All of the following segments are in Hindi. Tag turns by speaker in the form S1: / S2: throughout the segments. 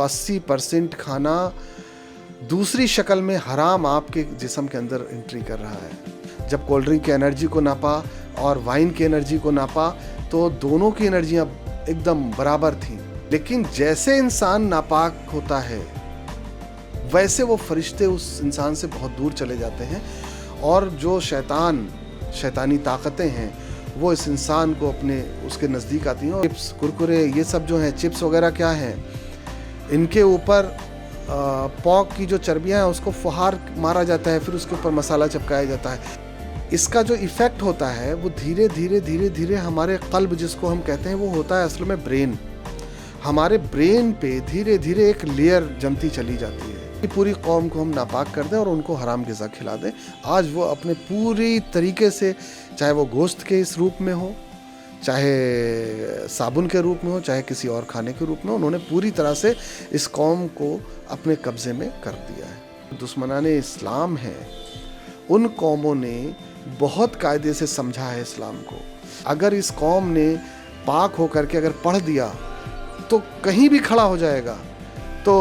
S1: 80% खाना दूसरी शक्ल में हराम आपके जिस्म के अंदर एंट्री कर रहा है। जब कोल्ड ड्रिंक की एनर्जी को नापा और वाइन की एनर्जी को नापा तो दोनों की एनर्जियां एकदम बराबर थीं। लेकिन जैसे इंसान नापाक होता है वैसे वो फरिश्ते उस इंसान से बहुत दूर चले जाते हैं और जो शैतानी ताकतें हैं वो इस इंसान को अपने उसके नज़दीक आती हैं। और चिप्स, कुरकुरे, ये सब जो हैं, चिप्स वगैरह क्या हैं, इनके ऊपर पॉक की जो चर्बियाँ हैं उसको फुहार मारा जाता है, फिर उसके ऊपर मसाला चिपकाया जाता है। इसका जो इफ़ेक्ट होता है वो धीरे धीरे हमारे क़ल्ब, जिसको हम कहते हैं, वो होता है असल में ब्रेन। हमारे ब्रेन पे धीरे धीरे एक लेयर जमती चली जाती है। पूरी कौम को हम नापाक कर दें और उनको हराम ग़िज़ा खिला दें। आज वो अपने पूरी तरीके से, चाहे वो गोश्त के इस रूप में हो, चाहे साबुन के रूप में हो, चाहे किसी और खाने के रूप में, उन्होंने पूरी तरह से इस कौम को अपने कब्ज़े में कर दिया है। दुश्मनाने इस्लाम हैं, उन कौमों ने बहुत कायदे से समझा है इस्लाम को। अगर इस कौम ने पाक होकर के अगर पढ़ दिया तो कहीं भी खड़ा हो जाएगा तो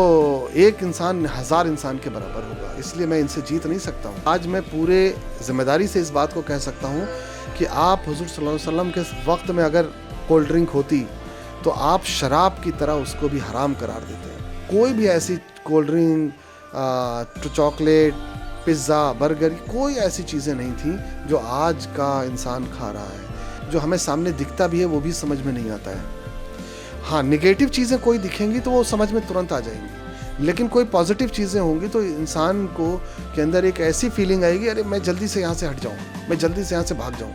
S1: एक इंसान 1000 इंसान के बराबर होगा। इसलिए मैं इनसे जीत नहीं सकता हूँ। आज मैं पूरे ज़िम्मेदारी से इस बात को कह सकता हूँ कि आप हुज़ूर सल्लल्लाहु अलैहि वसल्लम के वक्त में अगर कोल्ड ड्रिंक होती तो आप शराब की तरह उसको भी हराम करार देते हैं। कोई भी ऐसी cold drink, chocolate, pizza, burger, कोई ऐसी चीज़ें नहीं थी जो आज का इंसान खा रहा है। जो हमें सामने दिखता भी है वो भी समझ में नहीं आता है। हाँ, नेगेटिव चीज़ें कोई दिखेंगी तो वो समझ में तुरंत आ जाएंगी, लेकिन कोई पॉजिटिव चीज़ें होंगी तो इंसान को के अंदर एक ऐसी फीलिंग आएगी, अरे मैं जल्दी से यहाँ से हट जाऊँ, मैं जल्दी से यहाँ से भाग जाऊँ,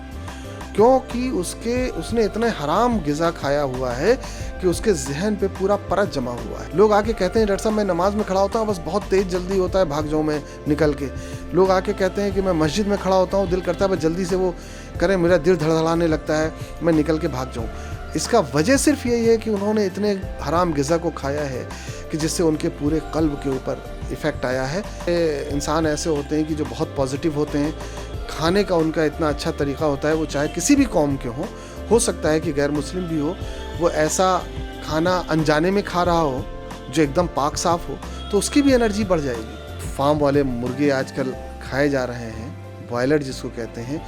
S1: क्योंकि उसने इतना हराम ग़िज़ा खाया हुआ है कि उसके जहन पे पूरा परत जमा हुआ है। लोग आके कहते हैं, डॉक्टर साहब मैं नमाज में खड़ा होता हूँ, बस बहुत तेज़ जल्दी होता है, भाग जाऊँ मैं निकल के। लोग आके कहते हैं कि मैं मस्जिद में खड़ा होता हूँ, दिल करता है बस जल्दी से वो करें, मेरा दिल धड़धड़ाने लगता है, मैं निकल के भाग जाऊँ। इसका वजह सिर्फ यही है कि उन्होंने इतने हराम ग़िज़ा को खाया है कि जिससे उनके पूरे क़ल्ब के ऊपर इफ़ेक्ट आया है। इंसान ऐसे होते हैं कि जो बहुत पॉजिटिव होते हैं, खाने का उनका इतना अच्छा तरीक़ा होता है, वो चाहे किसी भी कौम के हों, हो सकता है कि गैर मुस्लिम भी हो, वो ऐसा खाना अनजाने में खा रहा हो जो एकदम पाक साफ़ हो तो उसकी भी एनर्जी बढ़ जाएगी। फार्म वाले मुर्गे आजकल खाए जा रहे हैं, बॉयलर जिसको कहते हैं,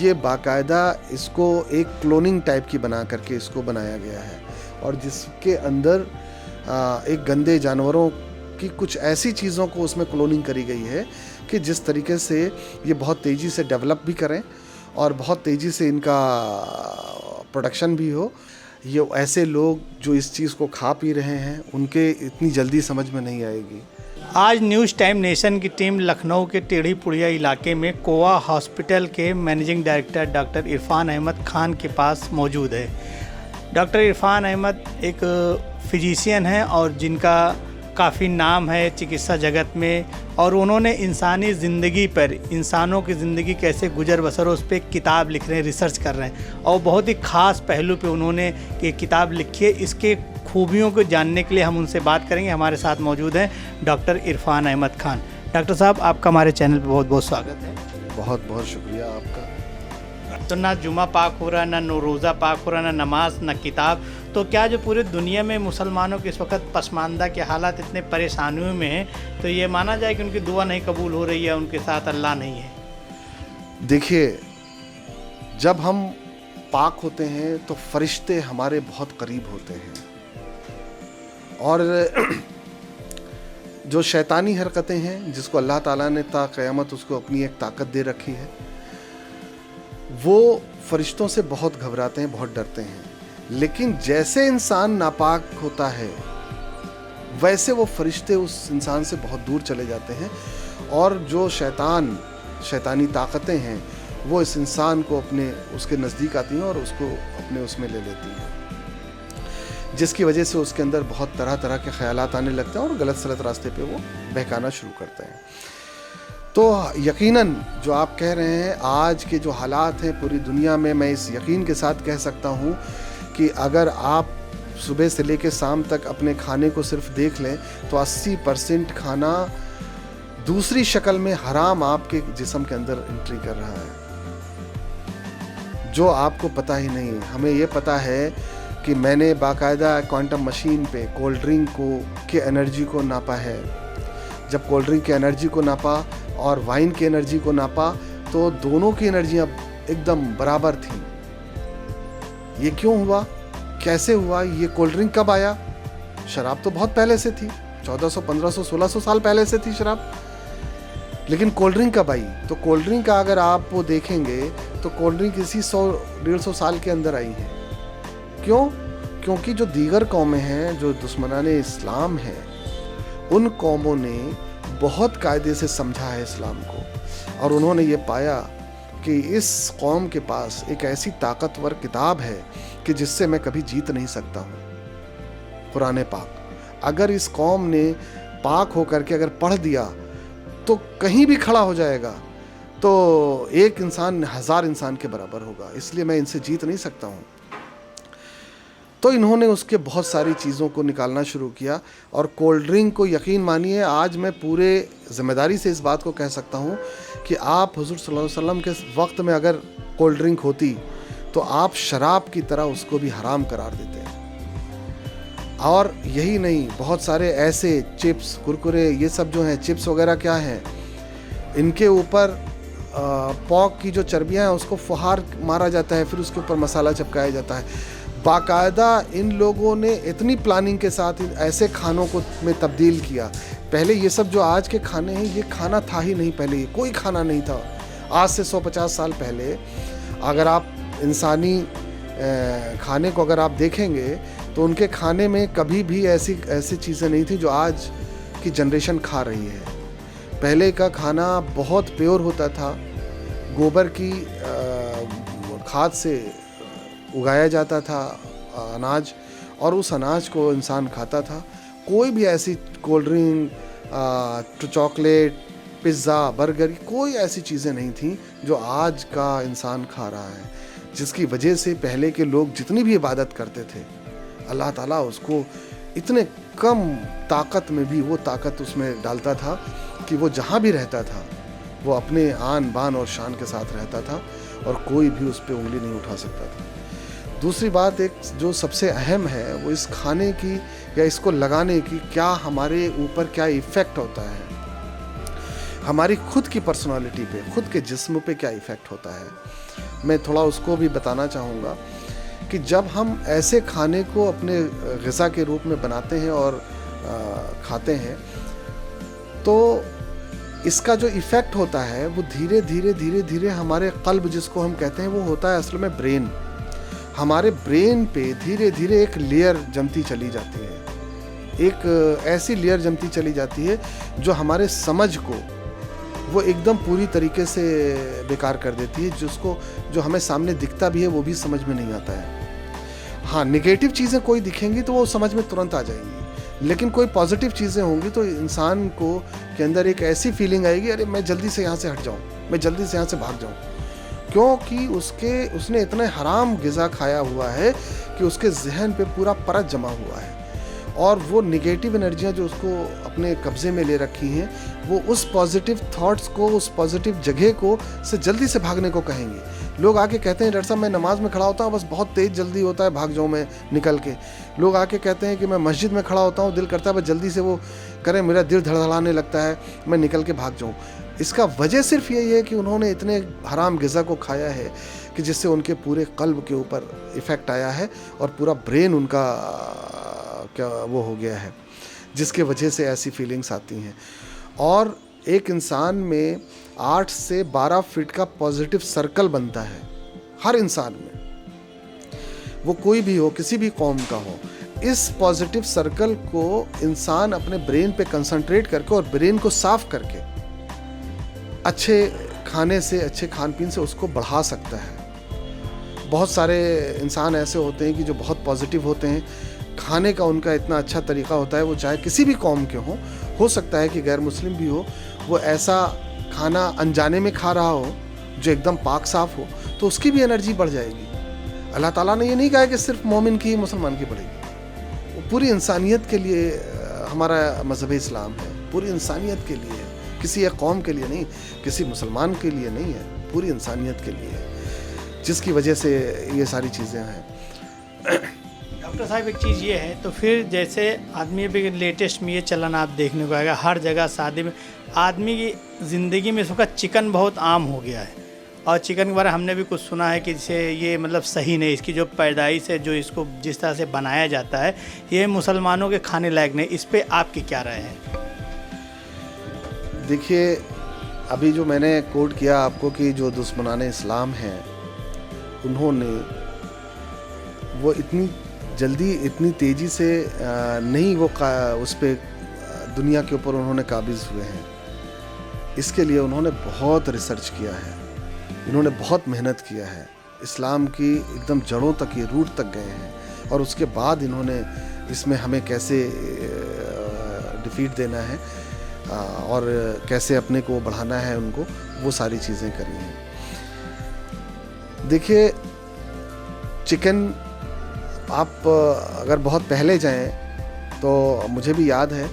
S1: ये बाकायदा इसको एक क्लोनिंग टाइप की बना करके इसको बनाया गया है और जिसके अंदर एक गंदे जानवरों की कुछ ऐसी चीज़ों को उसमें क्लोनिंग करी गई है कि जिस तरीके से ये बहुत तेज़ी से डेवलप भी करें और बहुत तेज़ी से इनका प्रोडक्शन भी हो। ये ऐसे लोग जो इस चीज़ को खा पी रहे हैं उनके इतनी जल्दी समझ में नहीं आएगी।
S2: आज न्यूज़ टाइम नेशन की टीम लखनऊ के टेढ़ी पुड़िया इलाके में कोआ हॉस्पिटल के managing director doctor Irfan Ahmed Khan के पास मौजूद है। डॉक्टर इरफान अहमद एक फिजिशियन हैं और जिनका काफ़ी नाम है चिकित्सा जगत में, और उन्होंने इंसानी ज़िंदगी पर, इंसानों की ज़िंदगी कैसे गुजर बसर उस पर किताब लिख रहे हैं, रिसर्च कर रहे हैं और बहुत ही ख़ास पहलू पे उन्होंने ये किताब लिखी है। इसके खूबियों को जानने के लिए हम उनसे बात करेंगे। हमारे साथ मौजूद हैं डॉक्टर इरफान अहमद खान। डॉक्टर साहब, आपका हमारे चैनल पर बहुत बहुत स्वागत है।
S1: बहुत बहुत शुक्रिया आपका।
S2: तो ना जुमा पाक हो रहा, ना रोज़ा पाक हो रहा, ना नमाज, ना किताब, तो क्या जो पूरे दुनिया में मुसलमानों के इस वक्त पसमानदा के हालात इतने परेशानियों में हैं, तो ये माना जाए कि उनकी दुआ नहीं कबूल हो रही है, उनके साथ अल्लाह नहीं है?
S1: देखिए, जब हम पाक होते हैं तो फरिश्ते हमारे बहुत करीब होते हैं और जो शैतानी हरकतें हैं जिसको अल्लाह ताला ने ता क़यामत उसको अपनी एक ताकत दे रखी है, वो फरिश्तों से बहुत घबराते हैं, बहुत डरते हैं। लेकिन जैसे इंसान नापाक होता है वैसे वो फरिश्ते उस इंसान से बहुत दूर चले जाते हैं और जो शैतानी ताकतें हैं वो इस इंसान को अपने उसके नज़दीक आती हैं और उसको अपने उसमें ले लेती हैं, जिसकी वजह से उसके अंदर बहुत तरह तरह के ख़यालात आने लगते हैं और गलत सलत रास्ते पे वो बहकाना शुरू करते हैं। तो यकीनन जो आप कह रहे हैं, आज के जो हालात हैं पूरी दुनिया में, मैं इस यकीन के साथ कह सकता हूँ कि अगर आप सुबह से लेकर शाम तक अपने खाने को सिर्फ देख लें तो 80% खाना दूसरी शक्ल में हराम आपके जिस्म के अंदर एंट्री कर रहा है, जो आपको पता ही नहीं है। हमें ये पता है कि मैंने बाकायदा क्वांटम मशीन पे कोल्ड ड्रिंक के एनर्जी को नापा है। जब कोल्ड ड्रिंक की एनर्जी को नापा और वाइन की एनर्जी को नापा तो दोनों की एनर्जियाँ एकदम बराबर थी। ये क्यों हुआ, कैसे हुआ? ये कोल्ड ड्रिंक कब आया? शराब तो बहुत पहले से थी, 1400, 1500, 1600 साल पहले से थी शराब। लेकिन कोल्ड ड्रिंक कब आई? तो कोल्ड ड्रिंक का अगर आप वो देखेंगे तो कोल्ड ड्रिंक इसी 100-150 साल के अंदर आई है। क्यों? क्योंकि जो दीगर कौमें हैं, जो दुश्मनाने इस्लाम हैं, उन कौमों ने बहुत कायदे से समझा है इस्लाम को और उन्होंने ये पाया कि इस कौम के पास एक ऐसी ताकतवर किताब है कि जिससे मैं कभी जीत नहीं सकता हूँ, कुरान पाक। अगर इस कौम ने पाक होकर के अगर पढ़ दिया तो कहीं भी खड़ा हो जाएगा, तो एक इंसान 1000 इंसान के बराबर होगा, इसलिए मैं इनसे जीत नहीं सकता हूँ। तो इन्होंने उसके बहुत सारी चीज़ों को निकालना शुरू किया और कोल्ड ड्रिंक को, यकीन मानिए आज मैं पूरे ज़िम्मेदारी से इस बात को कह सकता हूँ कि आप हुज़ूर सल्लल्लाहु अलैहि वसल्लम के वक्त में अगर कोल्ड ड्रिंक होती तो आप शराब की तरह उसको भी हराम करार देते। और यही नहीं, बहुत सारे ऐसे चिप्स, कुरकुरे, ये सब जो हैं, चिप्स वगैरह क्या हैं, इनके ऊपर पॉक की जो चर्बियाँ हैं उसको फुहार मारा जाता है, फिर उसके ऊपर मसाला चिपकाया जाता है। बाकायदा इन लोगों ने इतनी प्लानिंग के साथ ऐसे खानों को में तब्दील किया। पहले ये सब जो आज के खाने हैं, ये खाना था ही नहीं, पहले ये कोई खाना नहीं था। आज से 150 साल पहले अगर आप इंसानी खाने को अगर आप देखेंगे तो उनके खाने में कभी भी ऐसी चीज़ें नहीं थी जो आज की जनरेशन खा रही है। पहले का खाना बहुत प्योर होता था, गोबर की खाद से उगाया जाता था अनाज, और उस अनाज को इंसान खाता था। कोई भी ऐसी cold drink, chocolate, pizza, burger, कोई ऐसी चीज़ें नहीं थी जो आज का इंसान खा रहा है, जिसकी वजह से पहले के लोग जितनी भी इबादत करते थे, अल्लाह ताला उसको इतने कम ताकत में भी वो ताकत उसमें डालता था कि वो जहाँ भी रहता था वो अपने आन बान और शान के साथ रहता था और कोई भी उस पर उंगली नहीं उठा सकता था। दूसरी बात, एक जो सबसे अहम है, वो इस खाने की या इसको लगाने की क्या हमारे ऊपर क्या इफ़ेक्ट होता है, हमारी खुद की पर्सनालिटी पे, खुद के जिस्म पे क्या इफ़ेक्ट होता है। मैं थोड़ा उसको भी बताना चाहूँगा कि जब हम ऐसे खाने को अपने ग़िज़ा के रूप में बनाते हैं और खाते हैं तो इसका जो इफ़ेक्ट होता है वो धीरे धीरे हमारे क़ल्ब, जिसको हम कहते हैं, वो होता है असल में ब्रेन। हमारे ब्रेन पे धीरे धीरे एक लेयर जमती चली जाती है, एक ऐसी लेयर जमती चली जाती है जो हमारे समझ को वो एकदम पूरी तरीके से बेकार कर देती है, जो हमें सामने दिखता भी है वो भी समझ में नहीं आता है। हाँ, नेगेटिव चीज़ें कोई दिखेंगी तो वो समझ में तुरंत आ जाएंगी, लेकिन कोई पॉजिटिव चीज़ें होंगी तो इंसान को के अंदर एक ऐसी फीलिंग आएगी, अरे मैं जल्दी से यहाँ से हट जाऊँ, मैं जल्दी से यहाँ से भाग जाऊँ, क्योंकि उसने इतने हराम ग़िज़ा खाया हुआ है कि उसके जहन पे पूरा परत जमा हुआ है और वो नेगेटिव एनर्जियाँ जो उसको अपने कब्ज़े में ले रखी हैं, वो उस पॉजिटिव थॉट्स को, उस पॉजिटिव जगह को से जल्दी से भागने को कहेंगे। लोग आके कहते हैं, डॉक्टर साहब मैं नमाज में खड़ा होता हूँ, बस बहुत तेज़ जल्दी होता है, भाग जाऊँ मैं निकल के। लोग आके कहते हैं कि मैं मस्जिद में खड़ा होता हूँ, दिल करता है बस जल्दी से वो करें, मेरा दिल धड़धड़ाने लगता है, मैं निकल के भाग जाऊँ। इसका वजह सिर्फ यही है कि उन्होंने इतने हराम ग़िज़ा को खाया है कि जिससे उनके पूरे क़ल्ब के ऊपर इफ़ेक्ट आया है और पूरा ब्रेन उनका क्या वो हो गया है, जिसके वजह से ऐसी फीलिंग्स आती हैं। और एक इंसान में 8 से 12 फीट का पॉजिटिव सर्कल बनता है हर इंसान में, वो कोई भी हो, किसी भी कौम का हो। इस पॉजिटिव सर्कल को इंसान अपने ब्रेन पे कंसंट्रेट करके और ब्रेन को साफ करके अच्छे खाने से, अच्छे खान पीन से उसको बढ़ा सकता है। बहुत सारे इंसान ऐसे होते हैं कि जो बहुत पॉजिटिव होते हैं, खाने का उनका इतना अच्छा तरीक़ा होता है, वो चाहे किसी भी कौम के हों, हो सकता है कि गैर मुस्लिम भी हो, वो ऐसा खाना अनजाने में खा रहा हो जो एकदम पाक साफ़ हो, तो उसकी भी एनर्जी बढ़ जाएगी। अल्लाह ताला ने ये नहीं कहा कि सिर्फ मोमिन की, मुसलमान की बढ़ेगी, वो पूरी इंसानियत के लिए हमारा मज़हब इस्लाम है, पूरी इंसानियत के लिए है, किसी एक कौम के लिए नहीं, किसी मुसलमान के लिए नहीं है, पूरी इंसानियत के लिए है, जिसकी वजह से ये सारी चीज़ें हैं।
S2: डॉक्टर साहब एक चीज़ ये है, तो फिर जैसे आदमी अभी लेटेस्ट में ये चलन आप देखने को आएगा हर जगह शादी में, आदमी की ज़िंदगी में इसका चिकन बहुत आम हो गया है। और चिकन के बारे में हमने भी कुछ सुना है कि जैसे ये मतलब सही नहीं, इसकी जो पैदाइश है, जो इसको जिस तरह से बनाया जाता है, ये मुसलमानों के खाने लायक नहीं। इस पर आपकी क्या राय है?
S1: देखिए, अभी जो मैंने कोट किया आपको कि जो दुश्मनाने इस्लाम हैं, उन्होंने वो इतनी जल्दी इतनी तेज़ी से नहीं वो उस पर दुनिया के ऊपर उन्होंने काबिज़ हुए हैं। इसके लिए उन्होंने बहुत रिसर्च किया है, इन्होंने बहुत मेहनत किया है, इस्लाम की एकदम जड़ों तक, ये रूट तक गए हैं, और उसके बाद इन्होंने इसमें हमें कैसे डिफीट देना है और कैसे अपने को बढ़ाना है उनको, वो सारी चीज़ें करी हैं। देखिए, चिकन आप अगर बहुत पहले जाएं तो मुझे भी याद है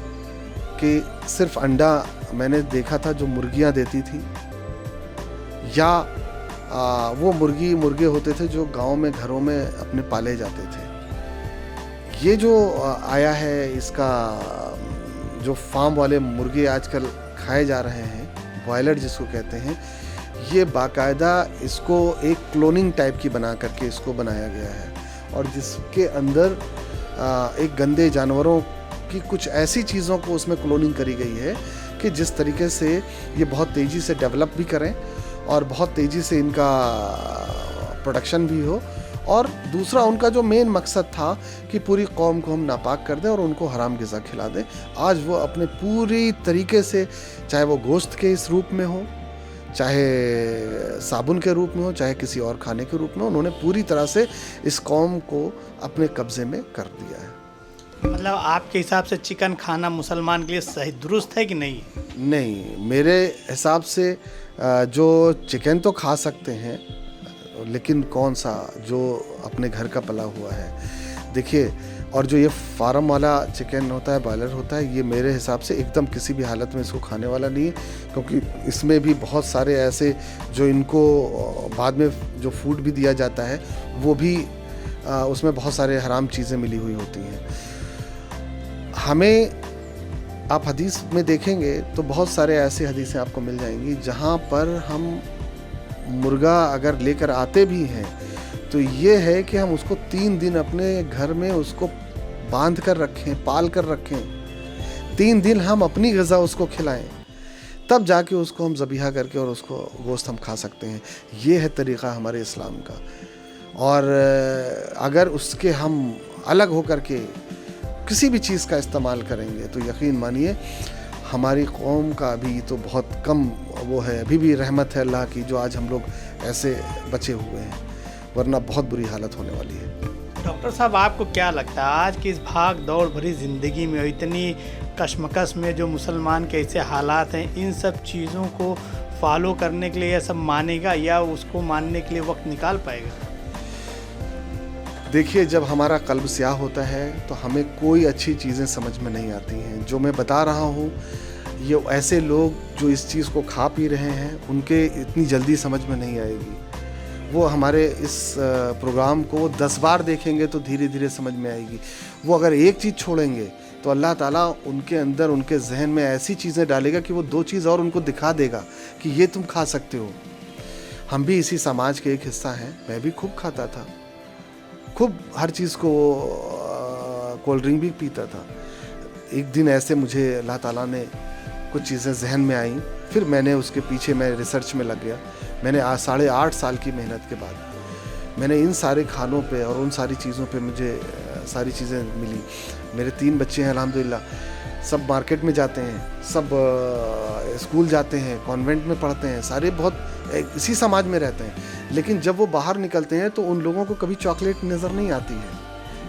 S1: कि सिर्फ अंडा मैंने देखा था जो मुर्गियां देती थी, या वो मुर्गे होते थे जो गांव में घरों में अपने पाले जाते थे। ये जो आया है, इसका जो फार्म वाले मुर्गे आजकल खाए जा रहे हैं, बॉयलर जिसको कहते हैं, ये बाकायदा इसको एक क्लोनिंग टाइप की बना करके इसको बनाया गया है, और जिसके अंदर एक गंदे जानवरों की कुछ ऐसी चीज़ों को उसमें क्लोनिंग करी गई है कि जिस तरीके से ये बहुत तेज़ी से डेवलप भी करें और बहुत तेज़ी से इनका प्रोडक्शन भी हो। और दूसरा, उनका जो मेन मकसद था कि पूरी कौम को हम नापाक कर दें और उनको हराम ग़िज़ा खिला दें। आज वो अपने पूरी तरीके से, चाहे वो गोश्त के इस रूप में हो, चाहे साबुन के रूप में हो, चाहे किसी और खाने के रूप में, उन्होंने पूरी तरह से इस कौम को अपने कब्ज़े में कर दिया है।
S2: मतलब आपके हिसाब से चिकन खाना मुसलमान के लिए सही दुरुस्त है कि नहीं?
S1: नहीं, मेरे हिसाब से जो चिकन तो खा सकते हैं, लेकिन कौन सा जो अपने घर का पला हुआ है। देखिए, और जो ये फार्म वाला चिकन होता है, बॉयलर होता है, ये मेरे हिसाब से एकदम किसी भी हालत में इसको खाने वाला नहीं है, क्योंकि इसमें भी बहुत सारे ऐसे जो इनको बाद में जो फूड भी दिया जाता है, वो भी उसमें बहुत सारे हराम चीज़ें मिली हुई होती हैं। हमें, आप हदीस में देखेंगे तो बहुत सारे ऐसे हदीसें आपको मिल जाएंगी जहाँ पर हम मुर्गा अगर लेकर आते भी हैं तो ये है कि हम उसको 3 दिन अपने घर में उसको बांध कर रखें, पाल कर रखें, 3 दिन हम अपनी ग़िज़ा उसको खिलाएं, तब जाके उसको हम ज़बीहा करके और उसको गोश्त हम खा सकते हैं। ये है तरीक़ा हमारे इस्लाम का। और अगर उसके हम अलग होकर के किसी भी चीज़ का इस्तेमाल करेंगे तो यकीन मानिए हमारी कौम का अभी तो बहुत कम वो है, अभी भी रहमत है अल्लाह की जो आज हम लोग ऐसे बचे हुए हैं, वरना बहुत बुरी हालत होने वाली है।
S2: डॉक्टर साहब, आपको क्या लगता है आज की इस भाग दौड़ भरी ज़िंदगी में, इतनी कशमकश में जो मुसलमान के ऐसे हालात हैं, इन सब चीज़ों को फॉलो करने के लिए यह सब मानेगा या उसको मानने के लिए वक्त निकाल पाएगा?
S1: देखिए, जब हमारा कल्ब स्याह होता है तो हमें कोई अच्छी चीज़ें समझ में नहीं आती हैं। जो मैं बता रहा हूँ, ये ऐसे लोग जो इस चीज़ को खा पी रहे हैं, उनके इतनी जल्दी समझ में नहीं आएगी। वो हमारे इस प्रोग्राम को 10 बार देखेंगे तो धीरे धीरे समझ में आएगी। वो अगर एक चीज़ छोड़ेंगे तो अल्लाह ताला उनके अंदर, उनके जहन में ऐसी चीज़ें डालेगा कि वो 2 चीज़ और उनको दिखा देगा कि ये तुम खा सकते हो। हम भी इसी समाज के एक हिस्सा हैं। मैं भी खूब खाता था, खूब हर चीज़ को, कोल्ड ड्रिंक भी पीता था। एक दिन ऐसे मुझे अल्लाह ताला ने कुछ चीज़ें जहन में आई, फिर मैंने उसके पीछे मैं रिसर्च में लग गया। मैंने आज 8.5 साल की मेहनत के बाद मैंने इन सारे खानों पे और उन सारी चीज़ों पे मुझे सारी चीज़ें मिली। मेरे 3 बच्चे हैं अल्हम्दुलिल्लाह, सब मार्केट में जाते हैं, सब स्कूल जाते हैं, कॉन्वेंट में पढ़ते हैं, सारे बहुत इसी समाज में रहते हैं। लेकिन जब वो बाहर निकलते हैं तो उन लोगों को कभी चॉकलेट नज़र नहीं आती है,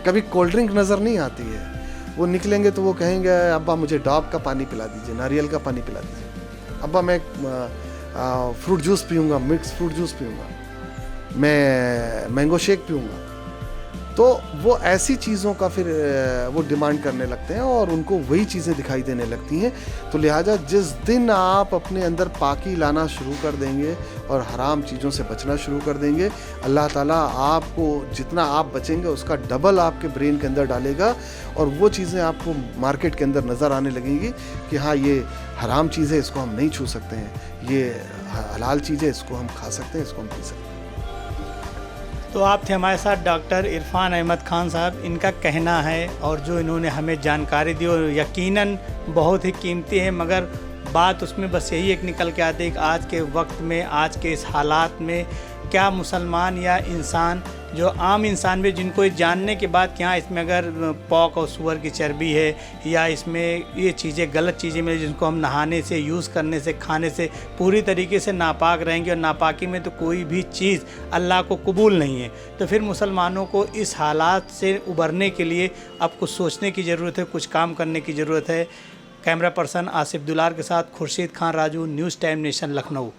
S1: कभी कोल्ड ड्रिंक नज़र नहीं आती है। वो निकलेंगे तो वो कहेंगे, अब्बा मुझे डॉब का पानी पिला दीजिए, नारियल का पानी पिला दीजिए, अब्बा मैं फ्रूट जूस पीऊँगा, मिक्स फ्रूट जूस पीऊँगा, मैं मैंगो शेक पीऊँगा। तो वो ऐसी चीज़ों का फिर वो डिमांड करने लगते हैं और उनको वही चीज़ें दिखाई देने लगती हैं। तो लिहाजा जिस दिन आप अपने अंदर पाकी लाना शुरू कर देंगे और हराम चीज़ों से बचना शुरू कर देंगे, अल्लाह ताला आपको जितना आप बचेंगे उसका डबल आपके ब्रेन के अंदर डालेगा और वो चीज़ें आपको मार्केट के अंदर नज़र आने लगेंगी कि हाँ, ये हराम चीज़ है, इसको हम नहीं छू सकते हैं, ये हलाल चीज़ है, इसको हम खा सकते हैं, इसको हम पी सकते हैं।
S2: तो आप थे हमारे साथ डॉक्टर इरफान अहमद खान साहब। इनका कहना है और जो इन्होंने हमें जानकारी दी और यकीनन बहुत ही कीमती है, मगर बात उसमें बस यही एक निकल के आती है कि आज के वक्त में, आज के इस हालात में क्या मुसलमान या इंसान, जो आम इंसान भी, जिनको ये जानने के बाद कि हाँ इसमें अगर पॉक और सूअर की चर्बी है या इसमें ये चीज़ें गलत चीज़ें मिली जिनको हम नहाने से, यूज़ करने से, खाने से पूरी तरीके से नापाक रहेंगे और नापाकी में तो कोई भी चीज़ अल्लाह को कबूल नहीं है, तो फिर मुसलमानों को इस हालात से उबरने के लिए अब कुछ सोचने की ज़रूरत है, कुछ काम करने की ज़रूरत है। कैमरा पर्सन आसिफ दुलार के साथ Khurshid Khan Raju, news time nation, Lucknow.